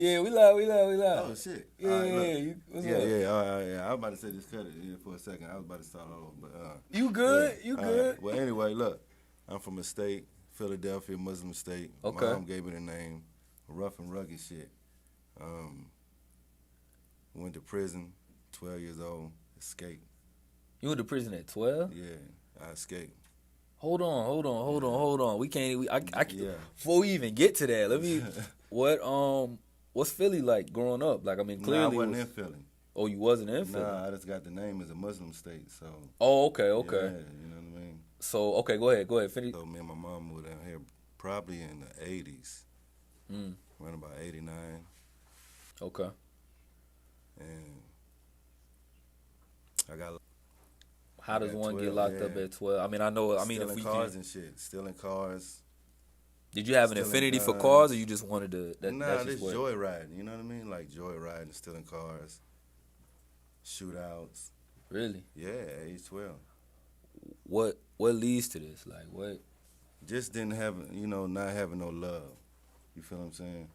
Yeah, we live, we live, we Oh live. shit! Yeah, All right, look. what's Yeah, up? yeah, all right, yeah. I was about to say just cut it for a second. I was about to start all over, but You yeah. good? You All right. good? Well, anyway, look, I'm from a state, Philadelphia, Muslim state. Okay. Mom gave me the name, rough and rugged shit. Um, went to prison, 12 years old, escaped. You went to prison at 12? Yeah, I escaped. Hold on. We can't. Yeah. Before we even get to that, let me. What's Philly like growing up? Like, I mean, Nah, I clearly. wasn't in Philly. Oh, you wasn't in Philly. Nah, I just got the name as a Muslim state, so. Oh, okay. Yeah, you know what I mean? So, okay, go ahead. Finish. So me and my mom moved down here probably in the 80s, around about 89, Okay. and I got How does at one get 12, locked up yeah. at 12? I mean, I know. I mean, stealing if we cars did, and shit, stealing cars. did you have an stealing affinity for guns. cars, or you just wanted to? Nah, That's this just what. joyriding, you know what I mean? Like joyriding, stealing cars, shootouts. Really? Yeah, at age 12. What leads to this? Like, what? Just didn't have, not having no love. You feel what I'm saying?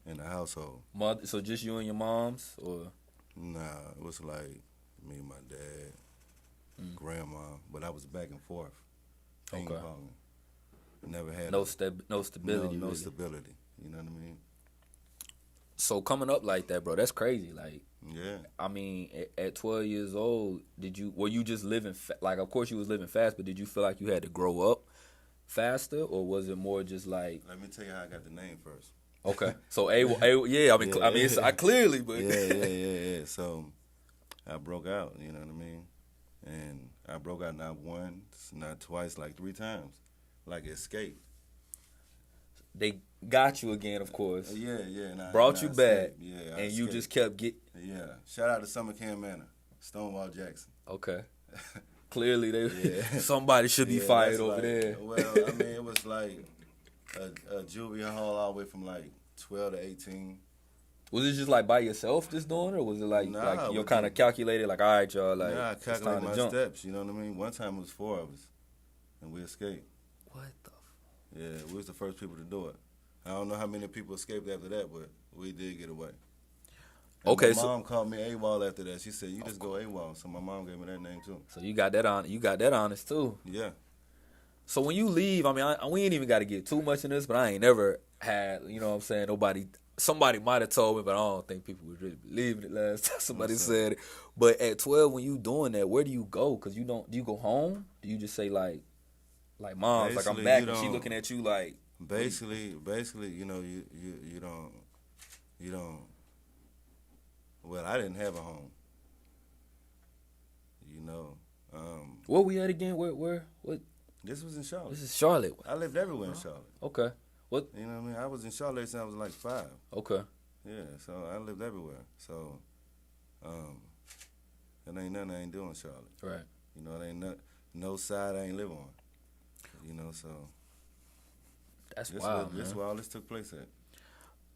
In the household. Mother? So just you and your moms, or? Nah, it was like me and my dad, grandma, but I was back and forth. Ping Okay. ponging. Never had No stability. no really. stability. You know what I mean? So coming up like that, bro, that's crazy. Like, Yeah. I mean, at 12 years old, were you just living like? Of course, you was living fast, but did you feel like you had to grow up faster, or was it more just like? Let me tell you how I got the name first. Okay, so yeah, I mean, Yeah. I clearly, but Yeah. So I broke out. You know what I mean? And I broke out not once, not twice, like 3 times, like escape. they got you again, of course, Yeah. And brought and you I back, escaped. Yeah, I and you escaped. just kept get. Yeah. Shout out to Summer Camp Manor, Stonewall Jackson. Okay, clearly they Yeah. somebody should be Yeah, fired that's over like- there. Well, I mean, it was like a juvie hall all the way from like 12 to 18. Was it just like by yourself just doing it, or was it like Nah, like you're with kind of the- calculated, like, all right, y'all, like, Yeah, I it's time calculated to my jump? steps, you know what I mean? One time it was 4 of us, and we escaped. What the? Yeah, we was the first people to do it. I don't know how many people escaped after that, but we did get away. And Okay, my so mom called me AWOL after that. She said, you just go AWOL. So my mom gave me that name too. you got that on. You got that honest too. Yeah. So when you leave, I mean, we ain't even got to get too much in this, but I ain't never had, you know what I'm saying, somebody might have told me, but I don't think people was really believing it last time somebody What's up? said it. But at 12, when you doing that, where do you go? Because do you go home? Do you just say, like mom's, like, I'm Basically, back, you and she don't- looking at you like, Basically, you don't. Well, I didn't have a home. You know, where we at again? What? this was in Charlotte. This is Charlotte. I lived everywhere in Charlotte. Okay. What? You know what I mean? I was in Charlotte since I was like 5. Okay. Yeah, so I lived everywhere. So, it ain't nothing I ain't doing in Charlotte. Right. You know, it ain't no side I ain't live on. You know, so That's this wild, this man. where all this took place at.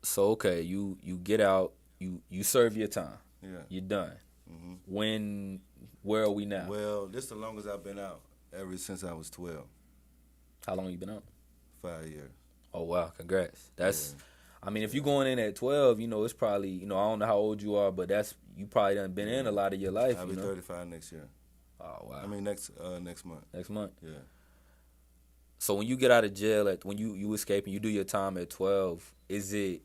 So, okay, you get out, you serve your time. Yeah. You're done. hmm Where are we now? Well, this the longest I've been out ever since I was 12. How long you been out? 5 years. Oh, wow. Congrats. That's, I mean, if you going in at 12, it's probably, I don't know how old you are, but you probably done been in a lot of your life, I'll be 35 next year. Oh, wow. I mean next month. Next month. Yeah. So when you get out of jail, when you escape and you do your time at 12, is it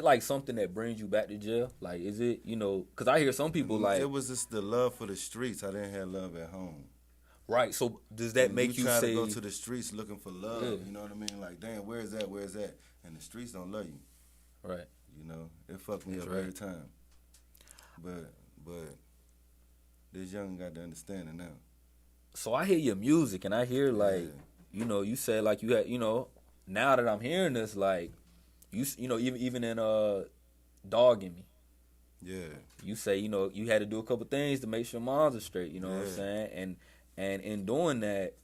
like something that brings you back to jail? Like, is it, because I hear some people like, it was just the love for the streets. I didn't have love at home. right, so does that And make you try say, to go to the streets looking for love? Yeah. You know what I mean? Like, damn, where is that? And the streets don't love you. right, You know, it fucked me That's up right. every time. But this young got to understand it now. so I hear your music and I hear like, Yeah. you said like you had, now that I'm hearing this, like, even in Dogging Me, Yeah. you say, you had to do a couple things to make sure moms are straight, you know what I'm Yeah. saying? And in doing that,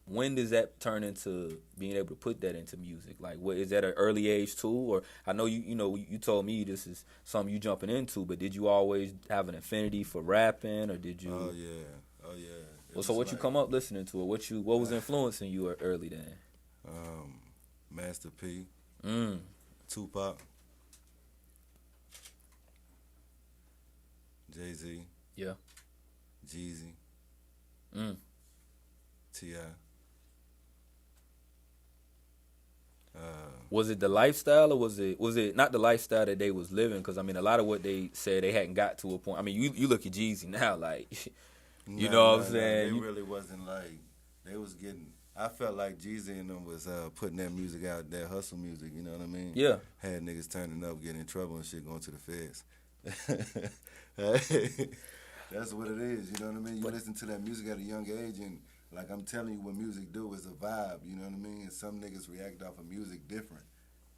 when does that turn into being able to put that into music? Like, what is that, an early age too? Or I know you told me this is something you jumping into, but did you always have an affinity for rapping, or did you? Oh yeah. It Well, so was what you like, come up listening to, or what was influencing you early then? Master P. Tupac, Jay-Z, Yeah. Jeezy, Mm. T.I. Was it the lifestyle, or was it not the lifestyle that they was living? Because I mean, a lot of what they said, they hadn't got to a point. I mean, you look at Jeezy now, like, you know what I'm saying? They really wasn't like, they was getting, I felt like Jeezy and them was putting that music out, that hustle music, you know what I mean? Yeah. Had niggas turning up, getting in trouble and shit, going to the feds. That's what it is, you know what I mean? You listen to that music at a young age, and like I'm telling you, what music do is a vibe, you know what I mean? And some niggas react off of music different.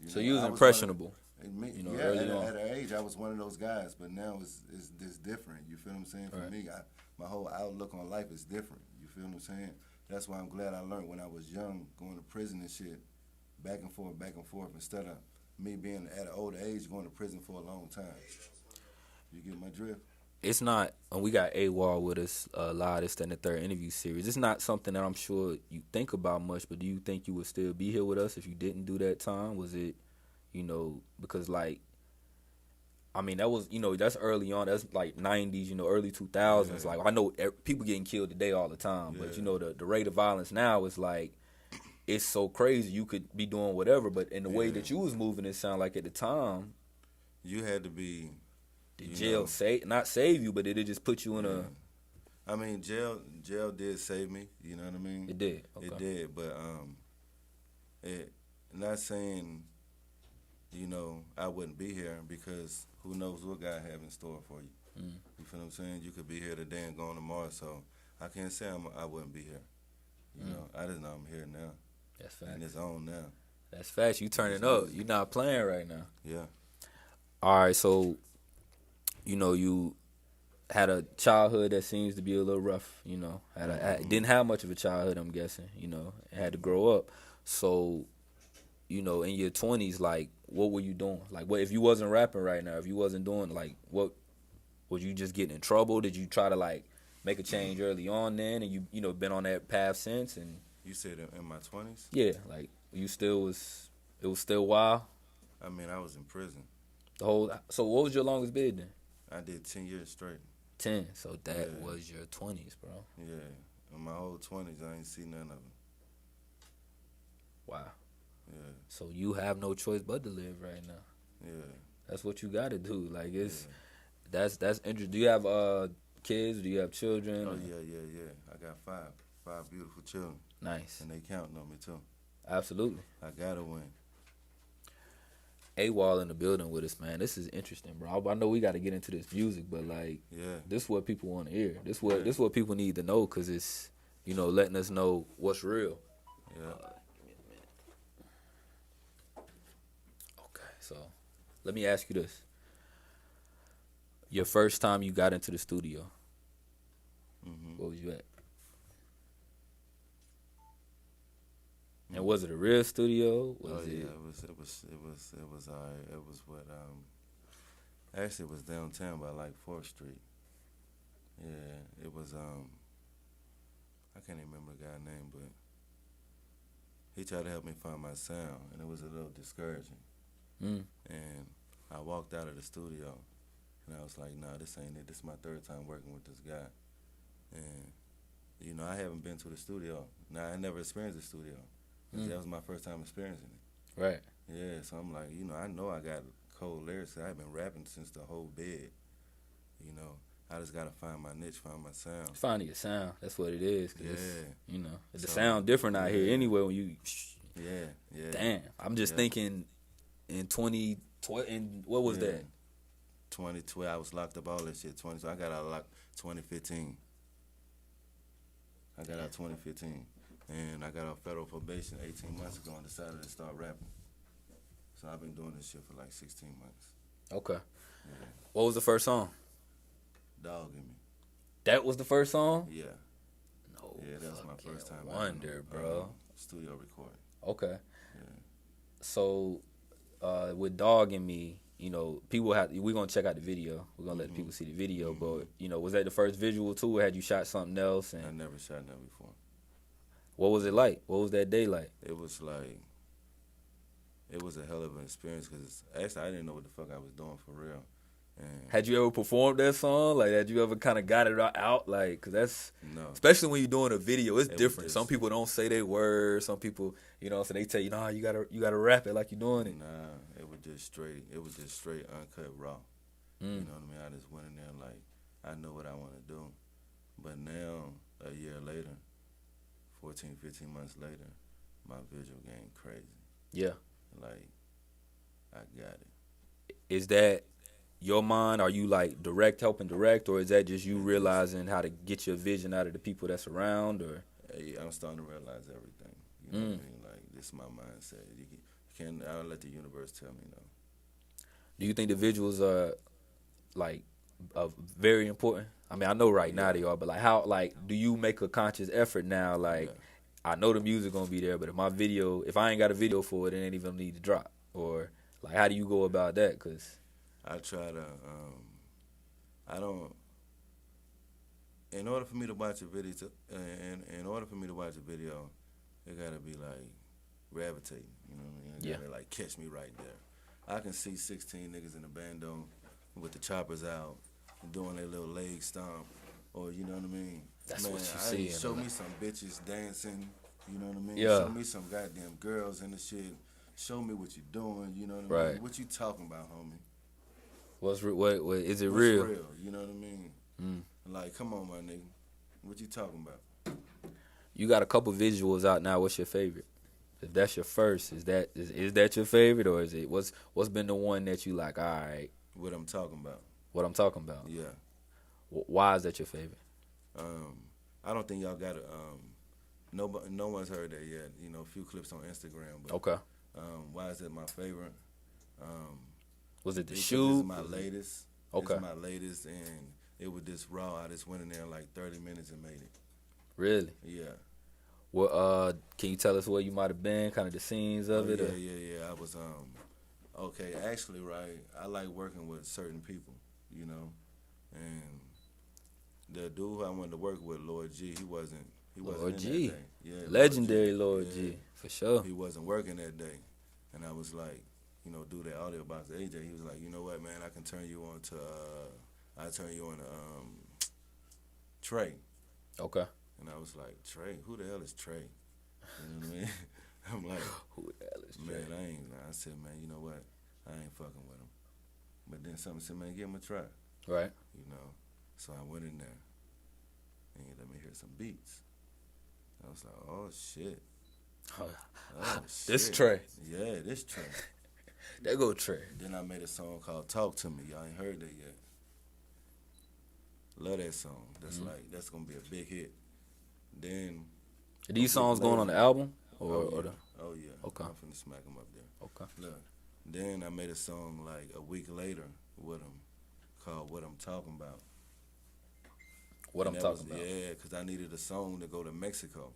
So you was impressionable. You know, Yeah, early on. At an age, I was one of those guys, but now it's different. You feel what I'm saying? For me, my whole outlook on life is different. You feel what I'm saying? That's why I'm glad I learned when I was young, going to prison and shit, back and forth, instead of me being at an older age going to prison for a long time. You get my drift? It's not, and we got Anwaar with us a lot. This and the third interview series. It's not something that I'm sure you think about much, but do you think you would still be here with us if you didn't do that time? Was it, you know, because like, I mean, that was, you know, that's early on. That's like 90s, you know, early 2000s. Yeah. Like, I know people getting killed today all the time, but, you know, the rate of violence now is like, it's so crazy. You could be doing whatever, but in the way that you was moving, it sounded like at the time, you had to be. Did jail not save you, but did it just put you in a... I mean, jail did save me, you know what I mean? It did. Okay. It did, but not saying, you know, I wouldn't be here, because who knows what God have in store for you. You feel what I'm saying? You could be here today and gone tomorrow, so I can't say I wouldn't be here. You know, I just know I'm here now. That's facts. And it's on now. That's facts. You turning up. You're not playing right now. Yeah. All right, so... You know, you had a childhood that seems to be a little rough, you know. Didn't have much of a childhood, I'm guessing, you know. Had to grow up. So, you know, in your 20s, like, what were you doing? Like, what if you wasn't rapping right now? If you wasn't doing, like, what, was you just getting in trouble? Did you try to, like, make a change early on then? And you know, been on that path since? And you said in my 20s? Yeah, like, it was still wild? I mean, I was in prison. So what was your longest bid then? I did 10 years straight. 10, so that was your 20s, bro. Yeah, in my whole 20s, I ain't seen none of them. Wow. Yeah. So you have no choice but to live right now. Yeah. That's what you got to do. Like, that's interesting. Do you have kids? Do you have children? Oh, yeah. I got five beautiful children. Nice. And they counting on me, too. Absolutely. I got to win. Anwaar in the building with us, man. This is interesting, bro. I know we got to get into this music, but like, this is what people want to hear. This is what people need to know, because it's, you know, letting us know what's real. Yeah. Give me a minute. Okay, so let me ask you this: your first time you got into the studio, where was you at? And was it a real studio? It was alright. It was what actually it was downtown by like 4th Street. Yeah, it was I can't even remember the guy's name, but he tried to help me find my sound, and it was a little discouraging. And I walked out of the studio, and I was like, nah, this ain't it. This is my 3rd time working with this guy. And you know, I haven't been to the studio. Now, I never experienced the studio. That was my first time experiencing it. Right. Yeah, so I'm like, you know I got cold lyrics. I've been rapping since the whole bed. You know, I just got to find my niche, find my sound. Finding your sound, that's what it is. Yeah. You know, the sound different out here anyway when you... Yeah. Damn. I'm just thinking in 2012, what was that? 2012, I was locked up all that shit. So I got out locked 2015. I got out 2015. And I got off federal probation 18 months ago and decided to start rapping. So I've been doing this shit for like 16 months. Okay. Yeah. What was the first song? Dog in Me. That was the first song? Yeah. No. Yeah, that was my first time. Wonder, bro. Studio recording. Okay. Yeah. So, with Dog in Me, you know, we're gonna check out the video. We're gonna let people see the video. But you know, was that the first visual too, or had you shot something else? And I never shot that before. What was it like? What was that day like? It was like, it was a hell of an experience because actually I didn't know what the fuck I was doing for real. And Had you ever performed that song? Like, had you ever kind of got it out? Like, cause that's, no, especially when you're doing a video, it's it was different. just Some people don't say their words. Some people, so they tell you, nah, you gotta rap it like you're doing it. nah, it was just straight uncut raw. You know what I mean? I just went in there like I know what I want to do. But now, a year later, 14, 15 months later, my visual game crazy. Yeah. Like, I got it. Is that your mind? Are you like helping direct, or is that just you realizing how to get your vision out of the people that's around? Or Hey, I'm starting to realize everything. You know what I mean? Like, this is my mindset. You can't, I'll let the universe tell me no. do you think the visuals are like very important? I mean, I know right now they are, but like how, like, do you make a conscious effort now? Like, I know the music gonna be there, but if I ain't got a video for it, it ain't even need to drop. Or like, how do you go about that? Cause I try to, I don't, in order for me to watch a video, in order for me to watch a video, it gotta be like gravitating, you know what I mean? It gotta like catch me right there. I can see 16 niggas in the bando with the choppers out, doing their little leg stomp, or you know what I mean? That's Man, what you see. show me some bitches dancing, you know what I mean? Yeah. Show me some goddamn girls in the shit. Show me what you doing, you know what I mean? Right. What you talking about, homie? what is it What's real? You know what I mean? Like, come on, my nigga. What you talking about? You got a couple visuals out now. What's your favorite? If that's your first, is that your favorite, or is it what's been the one that you like? All right, What I'm talking about. what I'm talking about. Yeah. Why is that your favorite? I don't think y'all got it. No one's heard that yet. You know, a few clips on Instagram. But, Okay. why is it my favorite? Was it the Because shoe? It's my latest. Okay. It's my latest, and it was this raw. I just went in there in like 30 minutes and made it. Really? Yeah. Well, can you tell us where you might have been, kind of the scenes of it? Yeah. I was okay. Actually, right. I like working with certain people, you know, and the dude who I wanted to work with, Lord G, he wasn't Lord in G. that day. Yeah, Legendary Lord Yeah. G, for sure. He wasn't working that day, and I was like, you know, do that audio box to AJ. He was like, you know what, man, I can turn you on to Trey. Okay. And I was like, Trey? Who the hell is Trey? You know what I mean? I'm like, Who the hell is Trey? man, I said, man, you know what? I ain't fucking with him. But then something said, man, give him a try. Right. You know? So I went in there and he let me hear some beats. I was like, oh, shit. Oh, Shit. this Trey. Yeah, this Trey. There go Trey. Then I made a song called Talk to Me. Y'all ain't heard that yet. Love that song. That's gonna be a big hit. Then Are these songs going on the album? Oh Or yeah. Okay. I'm finna smack them up there. Okay. Look. Then I made a song like a week later with him called What I'm Talking About. What I'm talking about. Yeah, because I needed a song to go to Mexico.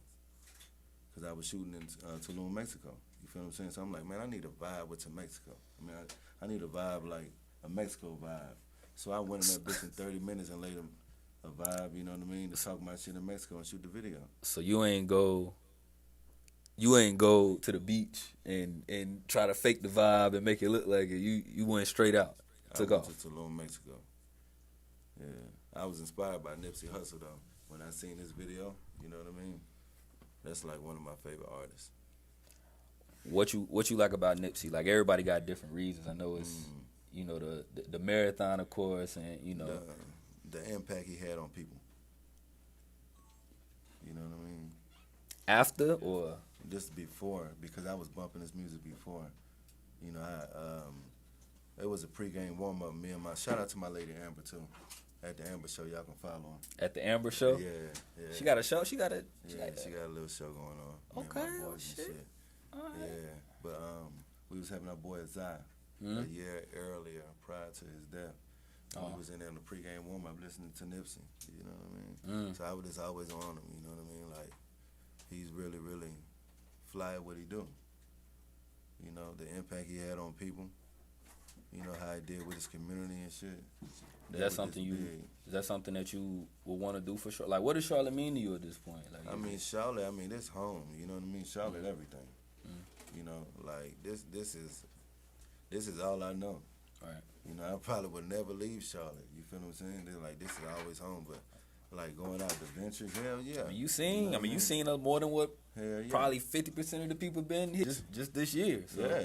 Because I was shooting in Tulum, Mexico. You feel what I'm saying? So I'm like, man, I need a vibe with to Mexico. I mean, I need a vibe like a Mexico vibe. So I went in that bitch in 30 minutes and laid him a vibe, you know what I mean, to talk my shit in Mexico and shoot the video. So you ain't go to the beach and try to fake the vibe and make it look like it. You went straight out. Took off. I went to Tulum, Mexico. Yeah. I was inspired by Nipsey Hussle, though. When I seen this video, you know what I mean? That's like one of my favorite artists. What you like about Nipsey? Like, everybody got different reasons. I know it's you know the marathon, of course, and you know the impact he had on people. You know what I mean? After or Just before, because I was bumping his music before. You know, it was a pregame warm up. Me and shout out to my lady Amber too. At the Amber Show, y'all can follow her. at the Amber Show? Yeah. She got a show. She got a little show going on. Okay, Me and my boys shit. and shit. All right. Yeah, but we was having our boy Zai a year earlier prior to his death. We was in there in the pregame warm up listening to Nipsey. You know what I mean? So I was just always on him. You know what I mean? Like, he's really, really fly at what he do. You know, the impact he had on people. You know how he did with his community and shit. Is that something that you would want to do for sure? Like, what does Charlotte mean to you at this point? Like, I mean, Charlotte, that's home. You know what I mean? Charlotte, everything. You know, like this is all I know. Right. You know, I probably would never leave Charlotte. You feel what I'm saying? They're like, this is always home, but like going out to ventures, hell yeah. I mean, you seen? You know I mean, you what seen more than what Hell yeah. probably 50% of the people been here just this year. So. Yeah.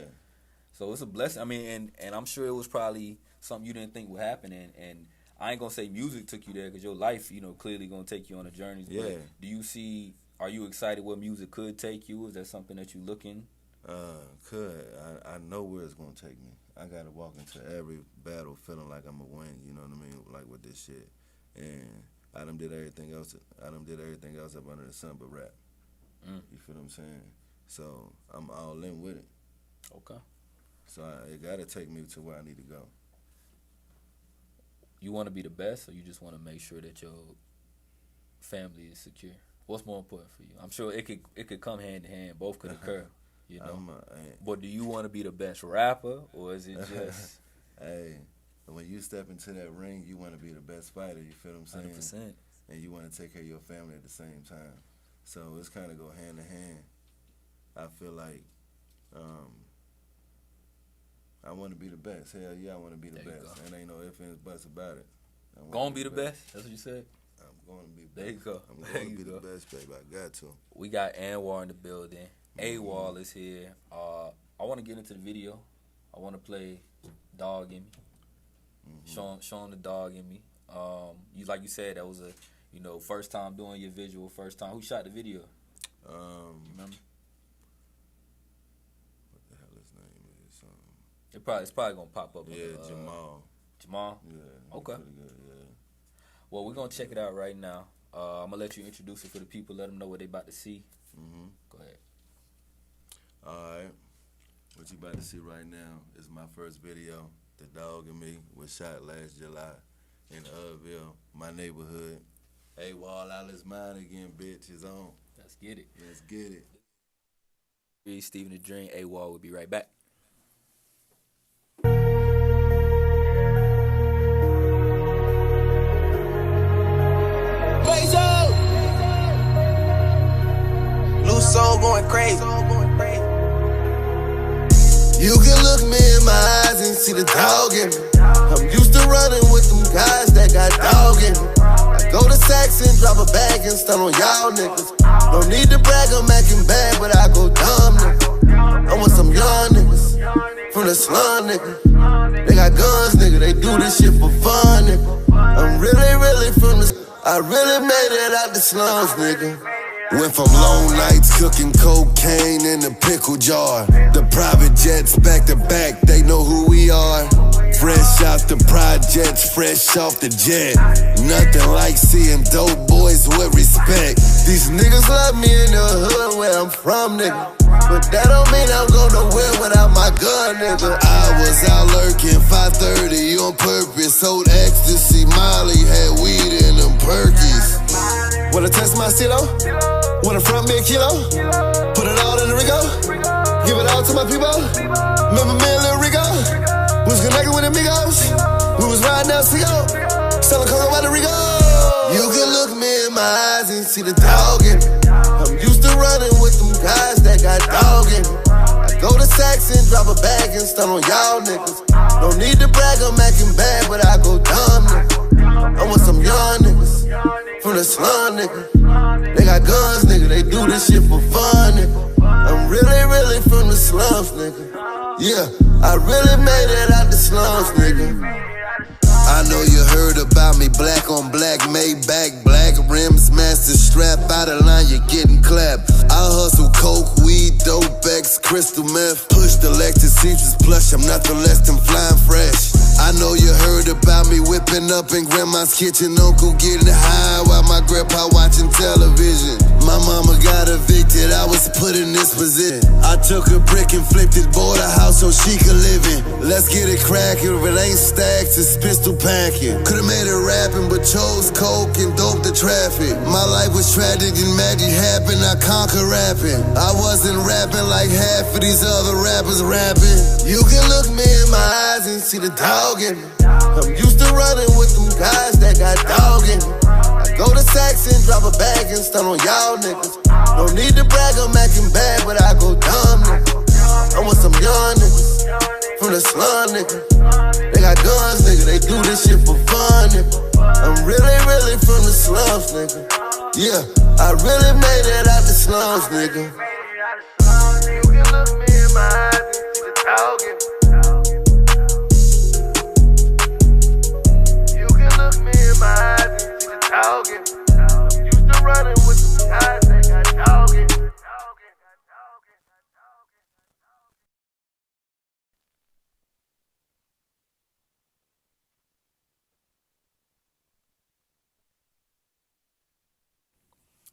So it's a blessing. I mean, and I'm sure it was probably something you didn't think would happen. And I ain't gonna say music took you there because your life, you know, clearly gonna take you on a journey. Yeah. But do you see? Are you excited where music could take you? Is that something that you looking? I know where it's gonna take me. I gotta walk into every battle feeling like I'm a win. You know what I mean? Like with this shit, and I done did everything else. Up under the sun but rap. You feel what I'm saying? So I'm all in with it. Okay. So it gotta take me to where I need to go. You want to be the best, or you just want to make sure that your family is secure? What's more important for you? I'm sure it could come hand in hand. Both could occur. You know. But do you want to be the best rapper, or is it just? Hey, when you step into that ring, you want to be the best fighter. You feel what I'm saying? 100%. And you want to take care of your family at the same time. So it's kind of go hand in hand. I feel like I want to be the best. Hell yeah, I want to be the best. And ain't no ifs, ands, buts about it. Gonna be the best. That's what you said. I'm going to be the best. There you go. I'm going to be the best, baby. I got to. We got Anwaar in the building. Awal is here. I want to get into the video. I want to play Dog in Me. Show him the dog in me. You like you said, that was a first time doing your visual, first time. Who shot the video? Remember? What the hell his name is? It's probably gonna pop up. Yeah, Jamal. Jamal? Yeah. Okay. Pretty good, yeah. Well, we're gonna check it out right now. I'm gonna let you introduce it for the people, let them know what they about to see. Go ahead. Alright. What you about to see right now is my first video. The Dog and Me was shot last July in Udville, my neighborhood. Hey, Wall out is mine again, bitch. It's on. Let's get it. Let's get it. Stephen the Dream, Awal will be right back. Loose soul going crazy. You can look me in my eyes and see the dog in me. I'm used to running with them guys that got dog in me. I go to Saks and drop a bag and stun on y'all niggas. No need to brag, I'm acting bad, but I go dumb, nigga. I'm with some young niggas from the slum, nigga. They got guns, nigga, they do this shit for fun, nigga. I'm really from the... I really made it out the slums, nigga. Went from long nights cooking cocaine in a pickle jar. The private jets back to back, they know who we are. Fresh out the projects, fresh off the jet. Nothing like seeing dope boys with respect. These niggas love me in the hood where I'm from, nigga. But that don't mean I'm going nowhere without my gun, nigga. I was out lurking 5:30 on purpose. Sold ecstasy, Molly had weed in them Perkies. Wanna test my CeeLo? Wanna front me a kilo? Put it all in the Rigo? Give it all to my people? Remember me and Lil Rigo? We was connected with amigos. We was riding down CO, selling coke by the Rigo. You can look me in my eyes and see the dog in me. I'm used to running with them guys that got dog in me. I go to Saks and drop a bag and stun on y'all niggas. No need to brag, I'm acting bad, but I go dumb, nigga. I'm with some young niggas from the slum, nigga. They got guns, nigga, they do this shit for fun, nigga. I'm really from the slums, nigga. Yeah, I really made it out the slums, nigga. I know you heard about me, black on black, Maybach, black rims, master strap, out of line, you're getting clapped. I hustle coke, weed, dope, X, crystal meth, push the Lexus, Caesar's plush, I'm nothing less than flying fresh. I know you heard about me whipping up in grandma's kitchen, uncle getting high while my grandpa watching television. My mama got evicted, I was put in this position. I took a brick and flipped it, bought a house so she could live in. Let's get it crackin', if it ain't stacks, it's pistol packing. Could've made it rapping, but chose coke and dope the traffic. My life was tragic and magic happened, I conquer rapping. I wasn't rapping like half of these other rappers rapping. You can look me in my eyes and see the dog in me. I'm used to running with them guys that got dog in me. I go to Saks and drop a bag and stun on y'all niggas. No need to brag, I'm acting bad, but I go dumb, nigga. I'm with some young niggas from the slum, nigga. They got guns, nigga. They do this shit for fun, nigga. I'm really, really from the slums, nigga. Yeah, I really made it out the slums, nigga. You can look me in my eyes and see the talking. You can look me in my eyes and see the talking. Used to running with some guys that got talking.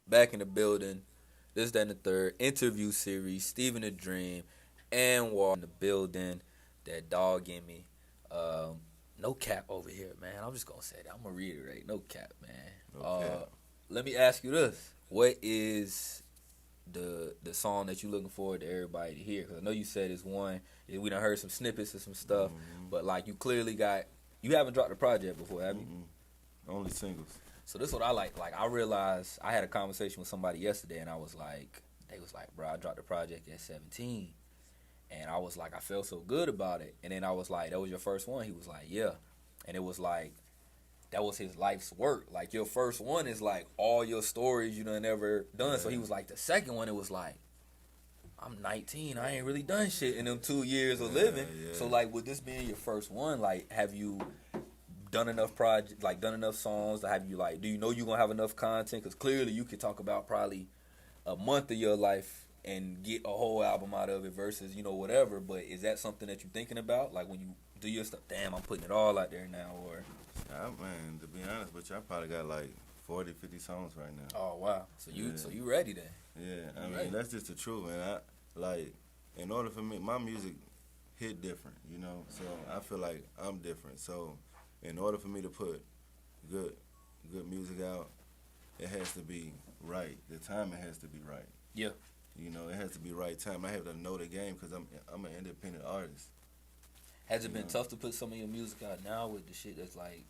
Back in the building. This, that, and the third interview series. Steven the Dream, Anwaar in the building. That dog in me. No cap over here, man. I'm just gonna say that. I'm gonna reiterate. No cap, man. No cap. Let me ask you this: what is the song that you looking forward to everybody to hear? Because I know you said it's one. We done heard some snippets of some stuff, but like you clearly got. You haven't dropped a project before, have you? Only singles. So this is what I like. Like I realized I had a conversation with somebody yesterday, and I was like, they was like, bro, I dropped the project at 17, and I was like, I felt so good about it. And then I was like, that was your first one? He was like, yeah. And it was like, that was his life's work. Like your first one is like all your stories you done ever done. Yeah. So he was like, the second one, it was like, I'm 19, I ain't really done shit in them 2 years of living. Yeah. So like, with this being your first one, like, have you done enough projects, like done enough songs? Have you like, do you know you're gonna have enough content? Because clearly you could talk about probably a month of your life and get a whole album out of it versus, you know, whatever. But is that something that you're thinking about? Like when you do your stuff, damn, I'm putting it all out there now, or? Man, to be honest with you, I probably got like 40, 50 songs right now. Oh wow! So you ready then? Yeah, I mean that's just the truth, man. I like, in order for me, my music hit different, you know. So I feel like I'm different. So in order for me to put good music out, it has to be right. The timing has to be right. Yeah. You know, it has to be right time. I have to know the game because I'm an independent artist. Has it been tough to put some of your music out now with the shit that's like,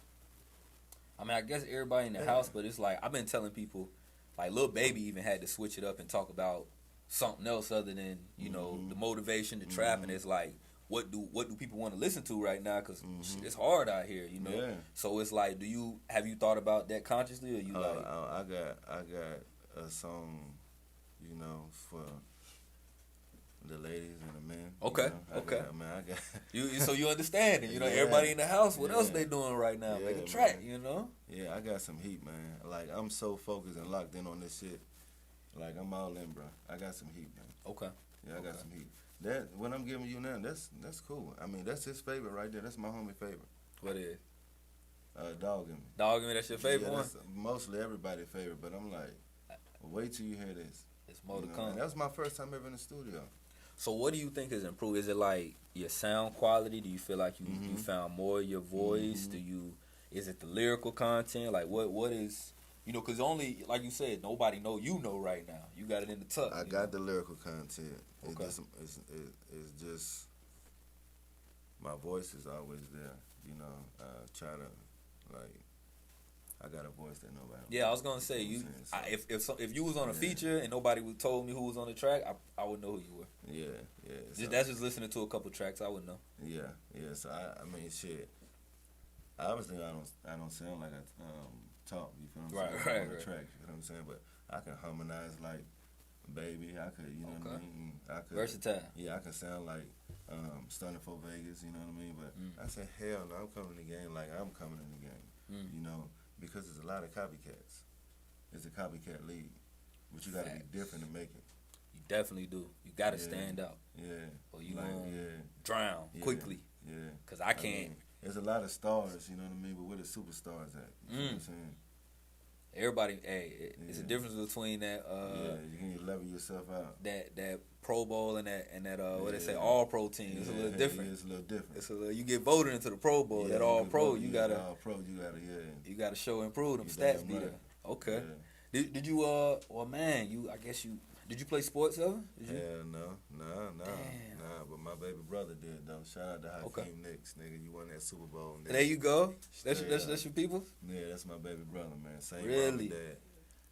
I mean, I guess everybody in the house, but it's like, I've been telling people, like Lil Baby even had to switch it up and talk about something else other than, you know, the motivation, the trap, and it's like, what do people want to listen to right now? Because it's hard out here, you know. Yeah. So it's like, have you thought about that consciously, or you like? I got a song, you know, for the ladies and the men. Okay, you know? okay. I got you. So you understand it, you know. Yeah. Everybody in the house, what else they doing right now? Make a track, man. You know. Yeah, I got some heat, man. Like I'm so focused and locked in on this shit. Like I'm all in, bro. I got some heat, man. Okay. Yeah, I got some heat. That what I'm giving you now, that's cool. I mean, that's his favorite right there. That's my homie favorite. What is? Dog in Me. Dog in Me, that's your favorite one? That's mostly everybody's favorite, but I'm like, wait till you hear this. It's more to come. That was my first time ever in the studio. So what do you think has improved? Is it like your sound quality? Do you feel like you found more of your voice? Is it the lyrical content? Like what is, you know, because only, like you said, nobody know you know right now. You got it in the tuck. I got the lyrical content. Okay. It's just my voice is always there. You know, try to like. I got a voice that nobody. Yeah, I was gonna say if you was on a feature and nobody would told me who was on the track, I would know who you were. Yeah. So, that's just listening to a couple tracks, I would know. Yeah. So I mean, shit. Obviously, I don't sound like I talk. You feel what I'm saying? On the track, you know what I'm saying? But I can harmonize like Baby. I could, you know what I mean? I could, versatile. Yeah, I can sound like Stunning for Vegas. You know what I mean? But I said, hell no, I'm coming in the game like I'm coming in the game. You know. Because there's a lot of copycats. It's a copycat league. But you got to be different to make it. You definitely do. You got to stand out. Yeah. Or you drown quickly. Yeah. Because I can't. mean, there's a lot of stars, you know what I mean? But where the superstars at? You know what I'm saying? Everybody, it's a difference between that. You can level yourself out. That Pro Bowl and that what they say, All Pro team. It's a little different. It's a little different. It's a little, you get voted into the Pro Bowl. That All Pro, you gotta. All Pro, you gotta show and prove them stats be there. Okay. Yeah. Did you well man, did you play sports ever? Hell no. Nah. But my baby brother did though. Shout out to Hakeem Nicks, nigga. You won that Super Bowl. Nigga. There you go. That's your people? Yeah, that's my baby brother, man. Same really? Dad.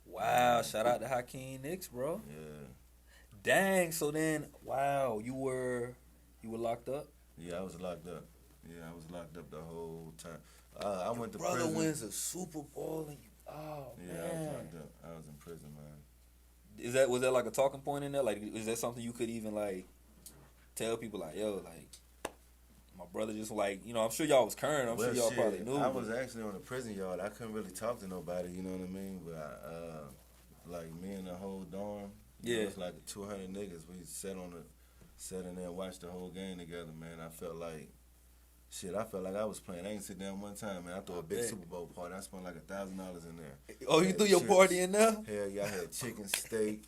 Wow, shout out to Hakeem Nicks, bro. Yeah. Dang. So then, wow, you were locked up. Yeah, I was locked up. Yeah, I was locked up the whole time. I went to Brother prison. wins a Super Bowl and you. Oh Yeah, man. I was locked up. I was in prison, man. Was that like a talking point in there? Like, is that something you could even like tell people like, yo, like my brother just like, you know, I'm sure y'all was current. I'm sure y'all probably knew. I was actually on the prison yard. I couldn't really talk to nobody. You know what I mean? But like me and the whole dorm. Yeah. It was like 200 niggas. We sat in there and watched the whole game together, man. I felt like I was playing. I ain't sit down one time, man. I threw a big Super Bowl party. I spent like $1,000 in there. Oh, you threw your party in there? Hell yeah, I had chicken, steak.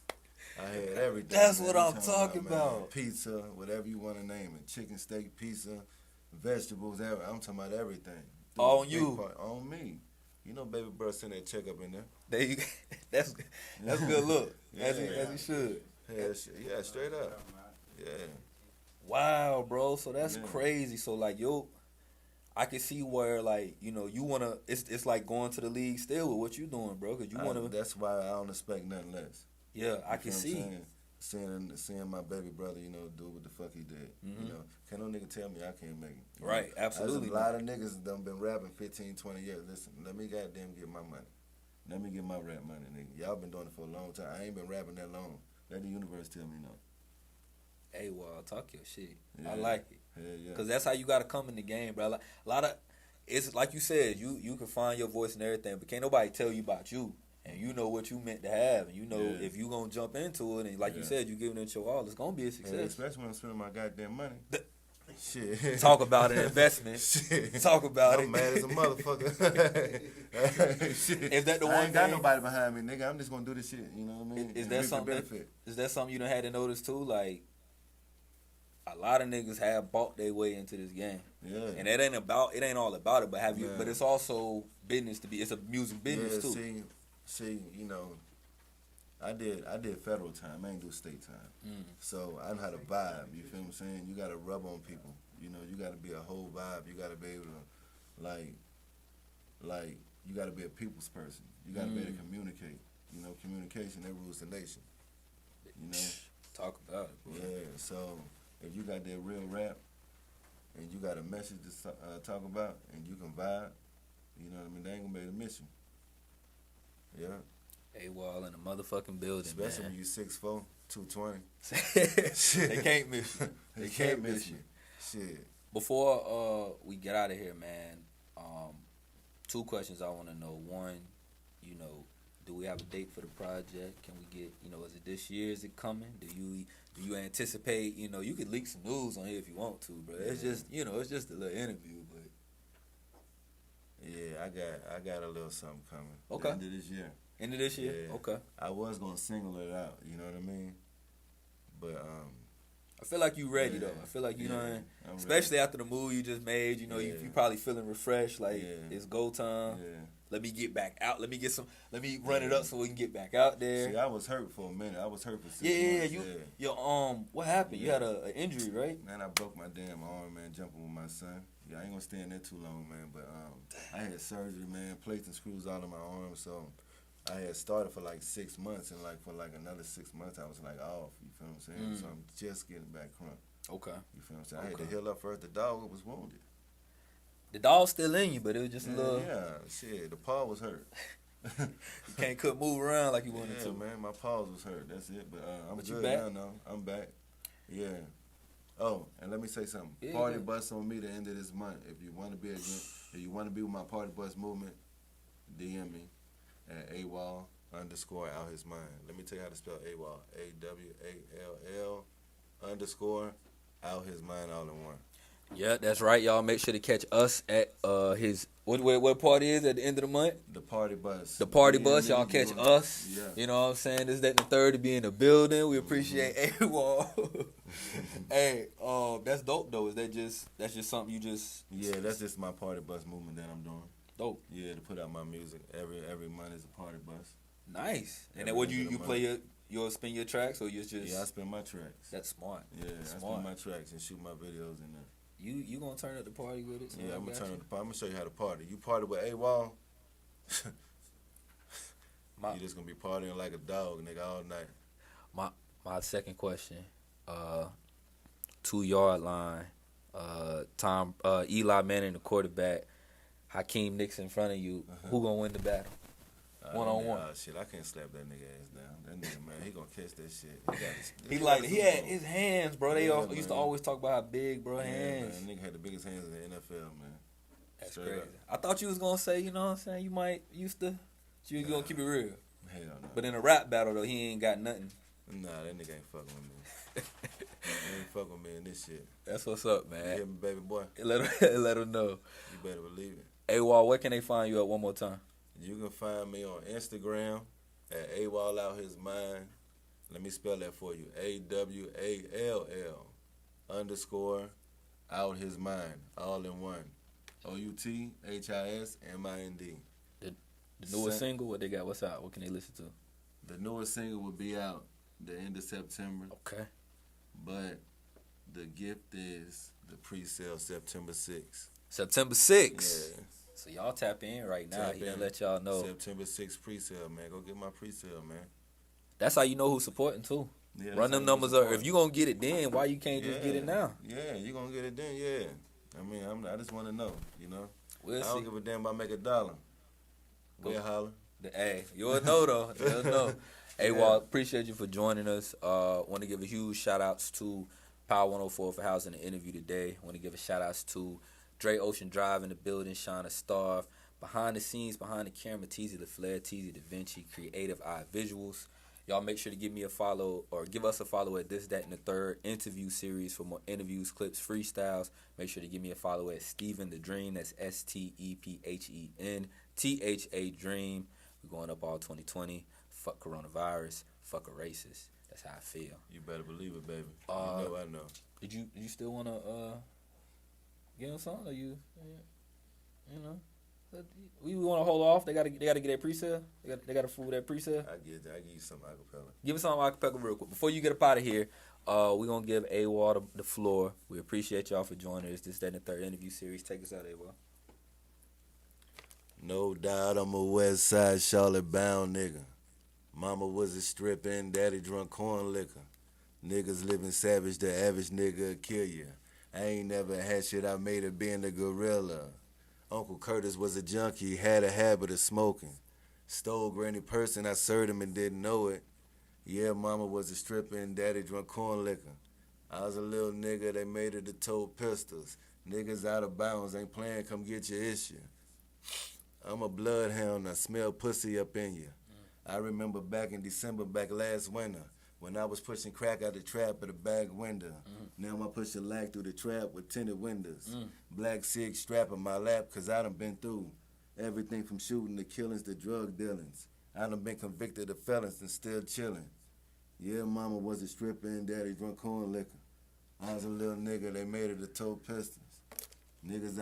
I had everything. That's man. what I'm talking about. Man. Pizza, whatever you want to name it. Chicken, steak, pizza, vegetables, I'm talking about everything. On you. On me. You know, baby bro send that check up in there. There you go. That's good look. As he should. Yeah, straight up. Yeah. Wow, bro. So that's crazy. So like, I can see where like, you know, you wanna. It's like going to the league still with what you doing, bro. Cause you wanna. That's why I don't expect nothing less. Yeah, I can see. Seeing my baby brother, you know, do what the fuck he did. Mm-hmm. You know, can't no nigga tell me I can't make it. Right, absolutely. There's a lot of niggas done been rapping 15, 20 years. Listen, let me goddamn get my money. Let me get my rap money, nigga. Y'all been doing it for a long time. I ain't been rapping that long. Let the universe tell me no. Hey, well, talk your shit. Yeah. I like it. Hell yeah. Cause that's how you gotta come in the game, bro. Like, a lot of it's like you said, you can find your voice and everything, but can't nobody tell you about you. And you know what you meant to have, and you know if you gonna jump into it, and like you said, you giving it your all, it's gonna be a success. Yeah, especially when I'm spending my goddamn money. Shit. Talk about an investment. Shit. Talk about it. I'm mad as a motherfucker. Shit. Is that the one I ain't got thing- nobody behind me, nigga. I'm just gonna do this shit. You know what I mean? Is And that reap the something? benefit. Is that something you done had to notice too? Like, a lot of niggas have bought their way into this game, Yeah. and it ain't all about it. But have you? Yeah. But it's also business to be. It's a music business too. See, you know, I did federal time. I ain't do state time. So I know how to vibe. You feel what I'm saying? You gotta rub on people. You know, you gotta be a whole vibe. You gotta be able to, like you gotta be a people's person. You gotta be able to communicate. You know, communication that rules the nation. You know. Talk about it, bro. Yeah. So if you got that real rap, and you got a message to talk about, and you can vibe, you know what I mean? They ain't gonna be able to miss you. Yeah. AWOL in the motherfucking building, Especially man. when you 6'4", 220. They can't miss you. They can't miss you. Shit. Before we get out of here, man, two questions I want to know. One, you know, do we have a date for the project? Can we get, you know, is it this year? Is it coming? Do you anticipate, you know, you could leak some news on here if you want to, bro. It's just, you know, it's just a little interview, but. Yeah, I got a little something coming. Okay. End of this year. End of this year? Yeah. Okay. I was gonna single it out, you know what I mean? But I feel like you ready though. I feel like you know, what I mean? Especially after the move you just made. You know, you probably feeling refreshed. Like it's go time. Yeah. Let me get back out. Let me run it up so we can get back out there. See, I was hurt for a minute. I was hurt for 6 Yeah, months. what happened? You had an injury, right? Man, I broke my damn arm, man, jumping with my son. Yeah, I ain't gonna stay in there too long, man. But I had surgery, man, plates and screws all in my arm. So I had started for like 6 months, and like for like another 6 months, I was like off. You feel what I'm saying? So I'm just getting back crunk. Okay. You feel what I'm saying? I had to heal up first. The dog was wounded. The dog's still in you, but it was just a little. Yeah, shit. The paw was hurt. You couldn't move around like you wanted to. Man, my paws was hurt. That's it. But I'm But good you back? now. I'm back. Yeah. Oh, and let me say something. Yeah, Party yeah. bus on me the end of this month. If you want to be with my party bus movement, DM me at AWAL_out his mind. Let me tell you how to spell AWAL. AWALL_ out his mind all in one. Yeah, that's right, y'all. Make sure to catch us at his what party is at the end of the month. The party bus. The party Me bus, and y'all me catch doing- us. Yeah. You know what I'm saying? This, that, and the third to be in the building. We appreciate AWOL. Hey, that's dope though. That's just something you just Yeah, that's just my party bus movement that I'm doing. dope. Yeah, to put out my music every month is a party bus. Nice. And Every then what end of you the play you'll spin your tracks or you just Yeah, I spin my tracks. that's smart. Yeah, That's I smart. spin my tracks and shoot my videos in there. You gonna turn up the party with it? So Yeah, I I'm gonna got turn you. up the party. I'm gonna show you how to party. You party with AWAL, My you just gonna be partying like a dog, nigga, all night. my My second question, 2 yard line, Eli Manning, the quarterback, Hakeem Nicks in front of you. Who gonna win the battle? 1-on-1. Shit, I can't slap that nigga ass down. That nigga, man, he gonna catch that shit. He had his hands, bro. They Yeah, used to man. always talk about how big, bro, hands. Man, nigga had the biggest hands in the NFL, man. That's Straight crazy. up. I thought you was gonna say, you know what I'm saying, you might used to. You gonna keep it real. Hell no. But in a rap battle though, he ain't got nothing. Nah, that nigga ain't fucking with me. He ain't fucking with me in this shit. That's what's up, You man. hear me, baby boy? Let him know. You better believe it. AWOL, where can they find you at one more time? You can find me on Instagram at AWALL Out His Mind. Let me spell that for you. AWALL _ out his mind. All in one. OUTHISMIND. The newest single, what they got? What's out? What can they listen to? The newest single will be out the end of September. Okay. But the gift is the pre-sale September 6th. September 6th. Yeah. So y'all tap in right now. Tap He done in. let y'all know. September 6th pre-sale, man. Go get my pre-sale, man. That's how you know who's supporting too. Yeah, Run them numbers up. If you gonna get it then, why you can't just get it now? Yeah, you gonna get it then, yeah. I mean, I just want to know, you know. We'll I don't see. give a damn about make $1. We'll holler. Hey, you'll know though. You'll know. Hey, Walt, appreciate you for joining us. Want to give a huge shout outs to Power 104 for housing the interview today. Want to give a shout outs to Dre Ocean Drive in the building, Shauna Starve. Behind the scenes, behind the camera, Teasy LaFleur, Teasy Da Vinci, Creative Eye Visuals. Y'all make sure to give me a follow or give us a follow at This, That, and the Third interview series for more interviews, clips, freestyles. Make sure to give me a follow at Stephen the Dream. That's STEPHEN Dream. We're going up all 2020. Fuck coronavirus. Fuck a racist. That's how I feel. You better believe it, baby. You know I know. Did you still want to get on something? Or you know? We want to hold off. They gotta get that pre-sale. They got to fool that pre-sale. I give you some acapella. Give us some acapella real quick before you get up out of here. We're gonna give AWOL the floor. We appreciate y'all for joining us. This, That, and the Third interview series. Take us out, AWOL. No doubt I'm a West Side Charlotte bound nigga. Mama was a strippin', daddy drunk corn liquor. Niggas living savage, the average nigga kill ya. I ain't never had shit I made it being a gorilla. Uncle Curtis was a junkie, had a habit of smoking. Stole granny purse and I served him and didn't know it. Yeah, mama was a strippin', daddy drunk corn liquor. I was a little nigga, they made it to tow pistols. Niggas out of bounds, ain't playing, come get your issue. I'm a bloodhound, I smell pussy up in you. I remember back in December, back last winter, when I was pushing crack out the trap at the back window. Now I push a lack through the trap with tinted windows. Black Sig strap in my lap, cause I done been through everything from shooting to killings to drug dealings. I done been convicted of felons and still chillin'. Yeah, mama was a stripper and daddy drunk corn liquor. I was a little nigga, they made it to tow pistols. Niggas